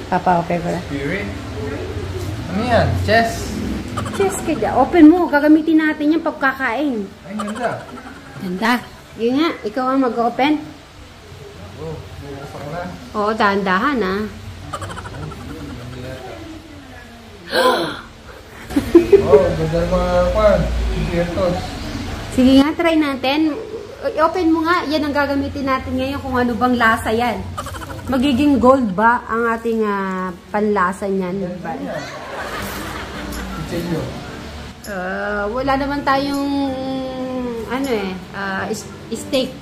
Papa-open ko na. Spirit? Ano yan? Chess? Chess kaya. Open mo. Gagamitin natin yung pagkakain. Ay, ganda. Ganda. Yun nga. Ikaw ang mag-open. Oh, bubuksan ko na. Oo, dahan-dahan ah. Oh, ganda mga kwan. Spiritos. Sige nga, try natin. I-open mo nga. Yan ang gagamitin natin ngayon kung ano bang lasa yan. Magiging gold ba ang ating panlasa niyan? Wala naman tayong steak.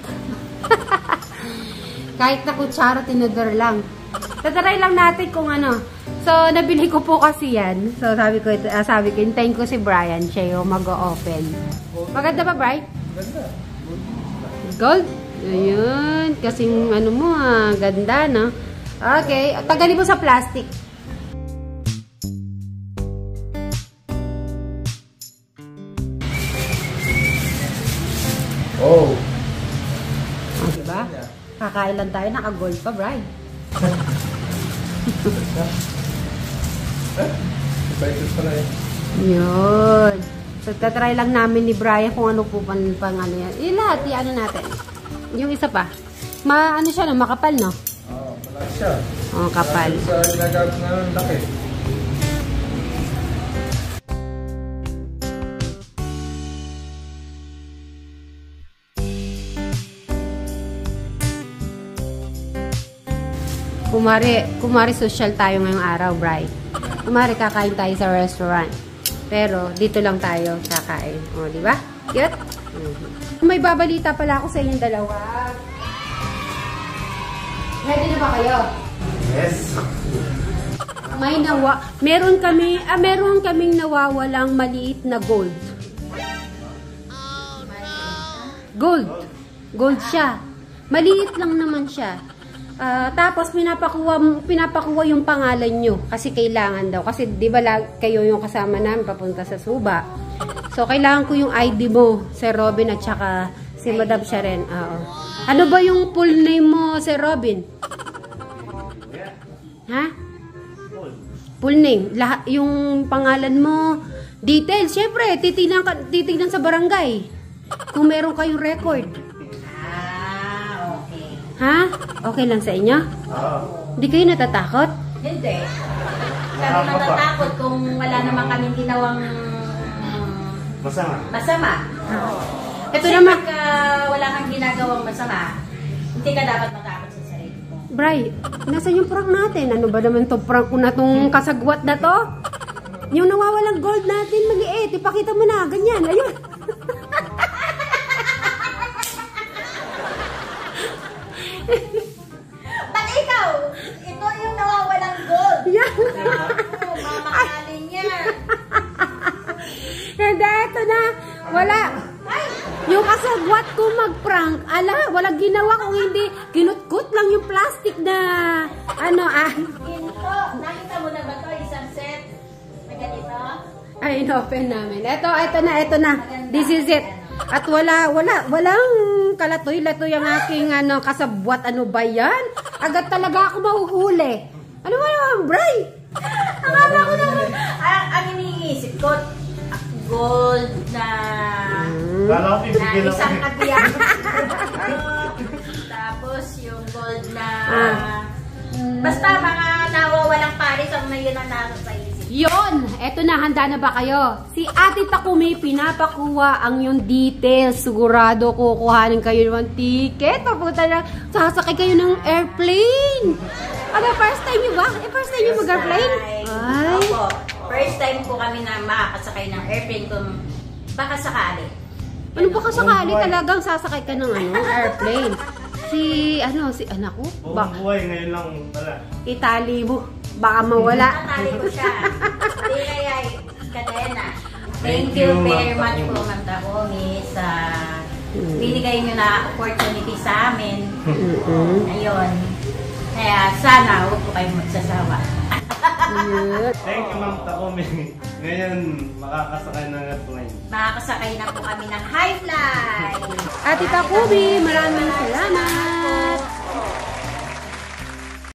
Kahit na kutsara, tinador lang. Tataray lang natin kung ano. So, nabili ko po kasi yan. So, sabi ko, hintayin ko si Brian. Siya yung mag-o-open. Maganda ba, Brian? Ganda. Gold? Ayun. Kasing ano mo ganda, no? Okay. Tagalin mo sa plastic. Oh. Diba? Kakain lang tayo. Naka-gold pa, Brian. Spiritos pala eh. Yun. So, tatry lang namin ni Brian kung ano po pang ano yan. Lahat, ano natin. Yung isa pa. Ano siya, no? Makapal, no? Oo, malaki siya. Oo, kapal. Sa ginagamit na ng laki. Kumari social tayo ngayong araw, Brian. Kumari kakain tayo sa restaurant. Pero, dito lang tayo kakain. O, di ba? Cute? May babalita pala ako sa inyong dalawa. Ready na ba kayo? Yes. Meron kaming nawawalang maliit na gold. Gold. Gold siya. Maliit lang naman siya. Tapos pinapakuha yung pangalan nyo kasi kailangan daw kasi di ba kayo yung kasama namin papunta sa Suba, so kailangan ko yung ID mo, Sir Robin, at saka si Madam Sharon. Ano ba yung full name mo, Sir Robin? Ha? Full name, lahat yung pangalan mo, details, syempre titignan sa barangay kung meron kayong record. Ha? Okay lang sa inyo? Oo. Hindi kayo natatakot? Hindi. Kami natatakot kung wala naman kaming ginawang masama. Ito naman. Pagka wala kang ginagawang masama, hindi ka dapat matakot sa sarili mo. Bray, nasa yung prank natin? Ano ba naman to prank ko na tong kasagwat na to? Yung nawawalang gold natin, maliit. Ipakita mo na, ganyan. Ayun. Ba't ikaw? Ito yung nawawalang gold. Yeah. Mamahalin niya. Hindi, ito na. Wala. Yung kasagwat ko mag-prank, walang ginawa kung hindi kinutkot lang yung plastic na Ito, nakita mo na ba ito? Isang set na ganito? Ay, inopen namin. Ito na. This is it. At walang kalatoy-latoy ang aking kasabwat. Ano ba yan? Agad talaga ako mahuhuli. Ano ba naman, Bray? Akala ko naman. Ang iniisip ko, gold na isang kabiyak. Tapos yung gold na basta mga nawawalang pares ang may yun ang nasa sa isip. Yon! Eto na, handa na ba kayo? Si Ate Takumi pinapakuha ang yung details. Sigurado kukuhanin kayo ng ticket. Papunta na, sasakay kayo ng airplane. First time nyo ba? First time nyo mag-airplane? Ay. Opo. First time po kami na makakasakay ng airplane kung baka sakali. Ano ba kasakali talagang sasakay ka ng airplane? Si anak ko? Buhay ngayon lang pala. Itali mo. Baka mawala. Natali ko siya. Hindi kaya kadena. Thank you very much po, Ma'am Takumi, sa binigay nyo na opportunity sa amin. Ayun. Kaya sana huwag po kayong magsasawa. Thank you, Ma'am Takumi. Ngayon, makakasakay ng airplane. Makakasakay na po kami ng high fly. Ate Takumi, maraming salamat.